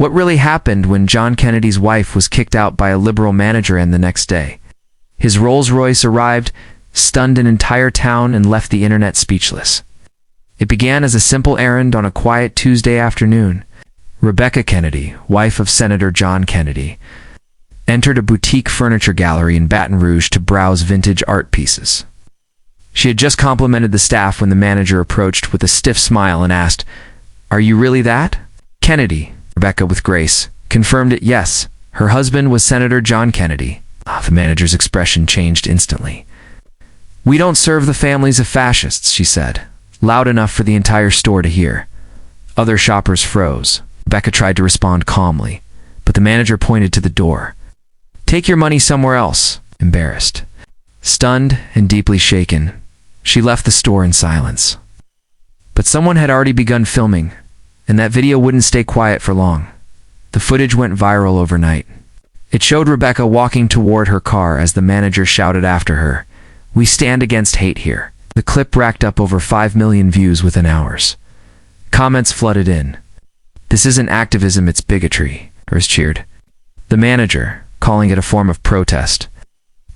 What really happened when John Kennedy's wife was kicked out by a liberal manager and the next day? His Rolls-Royce arrived, stunned an entire town, and left the internet speechless. It began as a simple errand on a quiet Tuesday afternoon. Rebecca Kennedy, wife of Senator John Kennedy, entered a boutique furniture gallery in Baton Rouge to browse vintage art pieces. She had just complimented the staff when the manager approached with a stiff smile and asked, "Are you really that?" Kennedy, Rebecca with grace, confirmed it. Yes, her husband was Senator John Kennedy. The manager's expression changed instantly. "We don't serve the families of fascists," she said, loud enough for the entire store to hear. Other shoppers froze. Rebecca tried to respond calmly, but the manager pointed to the door. "Take your money somewhere else." Embarrassed, stunned, and deeply shaken, she left the store in silence. But someone had already begun filming, and that video wouldn't stay quiet for long. The footage went viral overnight. It showed Rebecca walking toward her car as the manager shouted after her, "We stand against hate here." The clip racked up over 5 million views within hours. Comments flooded in. "This isn't activism, it's bigotry," others cheered. The manager, calling it a form of protest.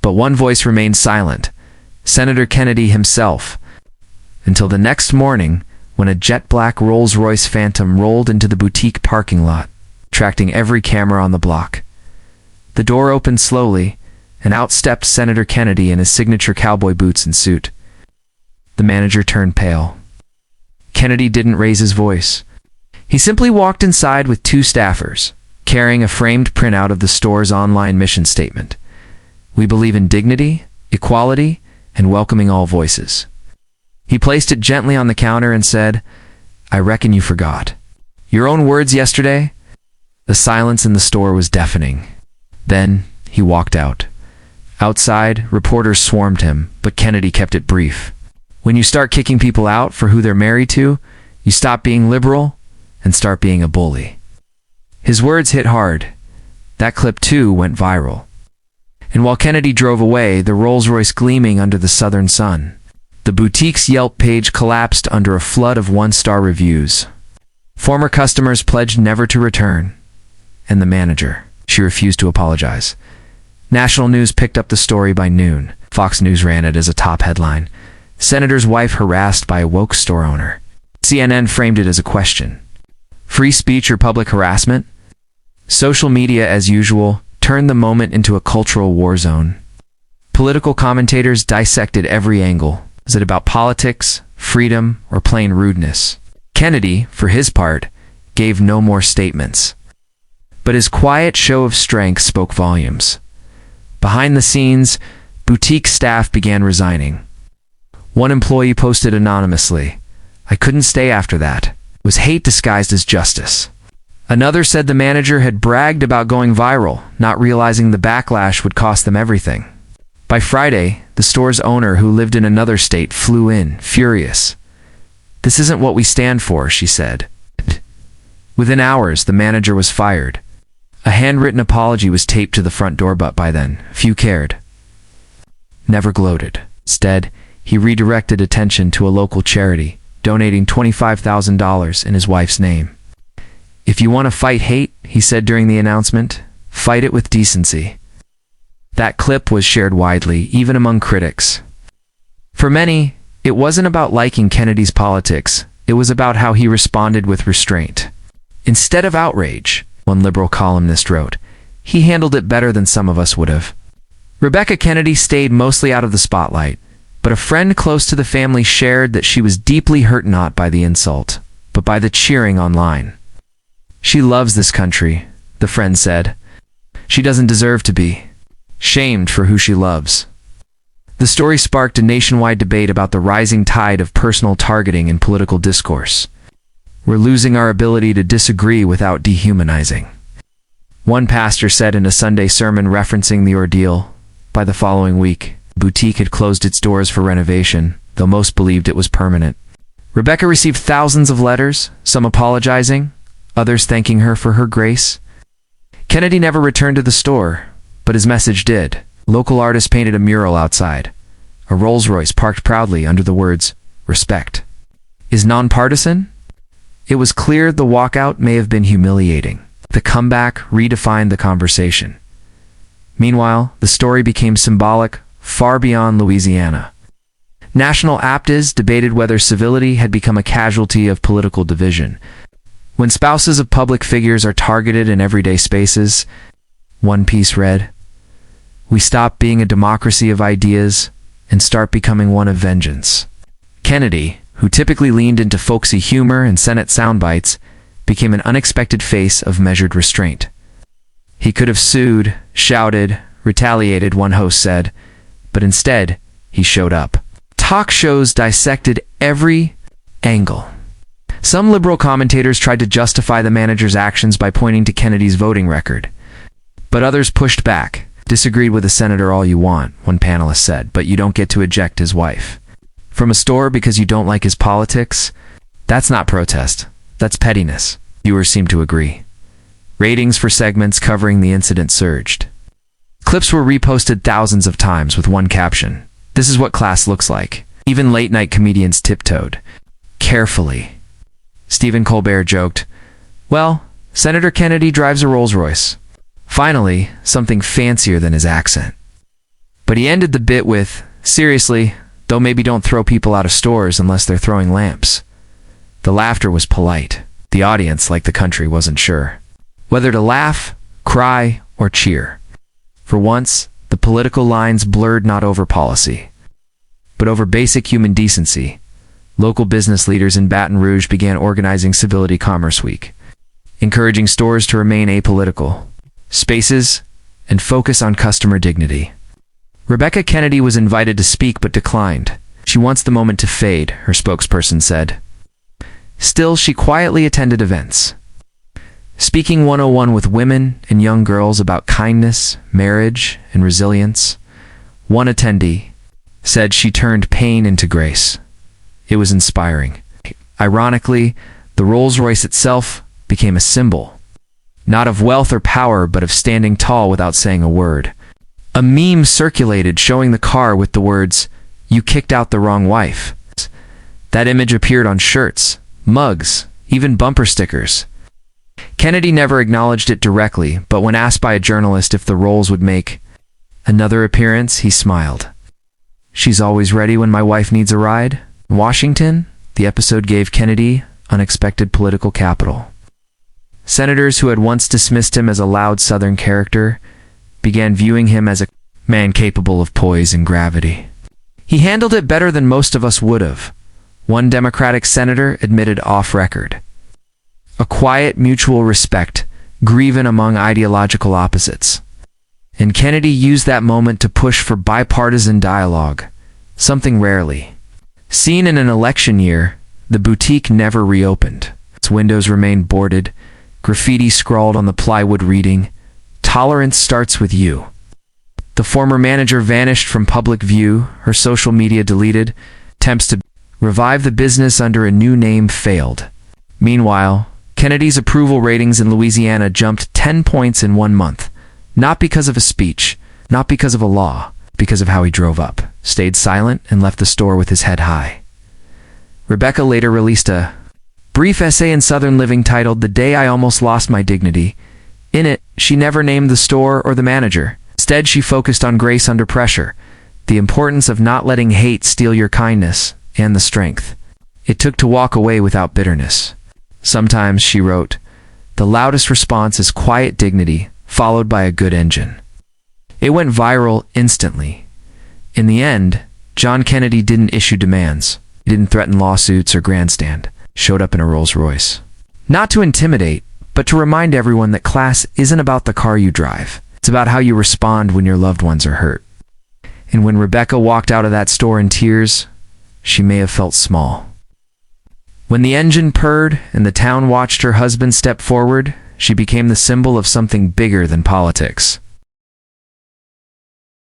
But one voice remained silent, Senator Kennedy himself, until the next morning when a jet-black Rolls-Royce Phantom rolled into the boutique parking lot, attracting every camera on the block. The door opened slowly, and out stepped Senator Kennedy in his signature cowboy boots and suit. The manager turned pale. Kennedy didn't raise his voice. He simply walked inside with 2 staffers, carrying a framed printout of the store's online mission statement. "We believe in dignity, equality, and welcoming all voices." He placed it gently on the counter and said, "I reckon you forgot. Your own words yesterday?" The silence in the store was deafening. Then he walked out. Outside, reporters swarmed him, but Kennedy kept it brief. "When you start kicking people out for who they're married to, you stop being liberal and start being a bully." His words hit hard. That clip, too, went viral. And while Kennedy drove away, the Rolls-Royce gleaming under the southern sun, the boutique's Yelp page collapsed under a flood of 1-star reviews. Former customers pledged never to return. And the manager, she refused to apologize. National news picked up the story by noon. Fox News ran it as a top headline. "Senator's wife harassed by a woke store owner." CNN framed it as a question. Free speech or public harassment? Social media, as usual, turned the moment into a cultural war zone. Political commentators dissected every angle. Was it about politics, freedom, or plain rudeness? Kennedy, for his part, gave no more statements. But his quiet show of strength spoke volumes. Behind the scenes, boutique staff began resigning. One employee posted anonymously, "I couldn't stay after that. It was hate disguised as justice." Another said the manager had bragged about going viral, not realizing the backlash would cost them everything. By Friday, the store's owner, who lived in another state, flew in, furious. "This isn't what we stand for," she said. Within hours, the manager was fired. A handwritten apology was taped to the front door, but by then, few cared. Never gloated. Instead, he redirected attention to a local charity, donating $25,000 in his wife's name. "If you want to fight hate," he said during the announcement, "fight it with decency." That clip was shared widely, even among critics. For many, it wasn't about liking Kennedy's politics. It was about how he responded with restraint. Instead of outrage, one liberal columnist wrote, "He handled it better than some of us would have." Rebecca Kennedy stayed mostly out of the spotlight, but a friend close to the family shared that she was deeply hurt not by the insult, but by the cheering online. "She loves this country," the friend said. "She doesn't deserve to be shamed for who she loves." The story sparked a nationwide debate about the rising tide of personal targeting in political discourse. "We're losing our ability to disagree without dehumanizing," one pastor said in a Sunday sermon referencing the ordeal. By the following week, the boutique had closed its doors for renovation, though most believed it was permanent. Rebecca received thousands of letters, some apologizing, others thanking her for her grace. Kennedy never returned to the store, but his message did. Local artists painted a mural outside. A Rolls-Royce parked proudly under the words, "Respect is nonpartisan." It was clear the walkout may have been humiliating. The comeback redefined the conversation. Meanwhile, the story became symbolic far beyond Louisiana. National aptas debated whether civility had become a casualty of political division. When spouses of public figures are targeted in everyday spaces, one piece read, "We stop being a democracy of ideas and start becoming one of vengeance." Kennedy, who typically leaned into folksy humor and Senate soundbites, became an unexpected face of measured restraint. He could have sued, shouted, retaliated, one host said, but instead, he showed up. Talk shows dissected every angle. Some liberal commentators tried to justify the manager's actions by pointing to Kennedy's voting record. But others pushed back. "Disagreed with the senator all you want," one panelist said, "but you don't get to eject his wife from a store because you don't like his politics? That's not protest. That's pettiness." Viewers seemed to agree. Ratings for segments covering the incident surged. Clips were reposted thousands of times with one caption, "This is what class looks like." Even late-night comedians tiptoed. Carefully. Stephen Colbert joked, "Well, Senator Kennedy drives a Rolls-Royce." Finally, something fancier than his accent. But he ended the bit with, "Seriously, though maybe don't throw people out of stores unless they're throwing lamps." The laughter was polite. The audience, like the country, wasn't sure whether to laugh, cry, or cheer. For once, the political lines blurred not over policy, but over basic human decency. Local business leaders in Baton Rouge began organizing Civility Commerce Week, encouraging stores to remain apolitical spaces and focus on customer dignity. Rebecca Kennedy was invited to speak but declined. "She wants the moment to fade," her spokesperson said. Still, she quietly attended events, speaking 101 with women and young girls about kindness, marriage, and resilience. One attendee said she turned pain into grace. It was inspiring. Ironically, the Rolls-Royce itself became a symbol, not of wealth or power, but of standing tall without saying a word. A meme circulated showing the car with the words, "You kicked out the wrong wife." That image appeared on shirts, mugs, even bumper stickers. Kennedy never acknowledged it directly, but when asked by a journalist if the Rolls would make another appearance, he smiled. "She's always ready when my wife needs a ride." In Washington, the episode gave Kennedy unexpected political capital. Senators who had once dismissed him as a loud Southern character began viewing him as a man capable of poise and gravity. He handled it better than most of us would have, one Democratic senator admitted off-record. A quiet mutual respect, grieving among ideological opposites. And Kennedy used that moment to push for bipartisan dialogue, something rarely seen in an election year. The boutique never reopened. Its windows remained boarded, graffiti scrawled on the plywood reading, "Tolerance starts with you." The former manager vanished from public view, her social media deleted. Attempts to revive the business under a new name failed. Meanwhile, Kennedy's approval ratings in Louisiana jumped 10 points in 1 month. Not because of a speech, not because of a law, because of how he drove up, stayed silent, and left the store with his head high. Rebecca later released a brief essay in Southern Living titled "The Day I Almost Lost My Dignity." In it, she never named the store or the manager. Instead, she focused on grace under pressure, the importance of not letting hate steal your kindness, and the strength it took to walk away without bitterness. Sometimes, she wrote, "The loudest response is quiet dignity, followed by a good engine." It went viral instantly. In the end, John Kennedy didn't issue demands. He didn't threaten lawsuits or grandstand. Showed up in a Rolls-Royce. Not to intimidate, but to remind everyone that class isn't about the car you drive. It's about how you respond when your loved ones are hurt. And when Rebecca walked out of that store in tears, she may have felt small. When the engine purred and the town watched her husband step forward, she became the symbol of something bigger than politics.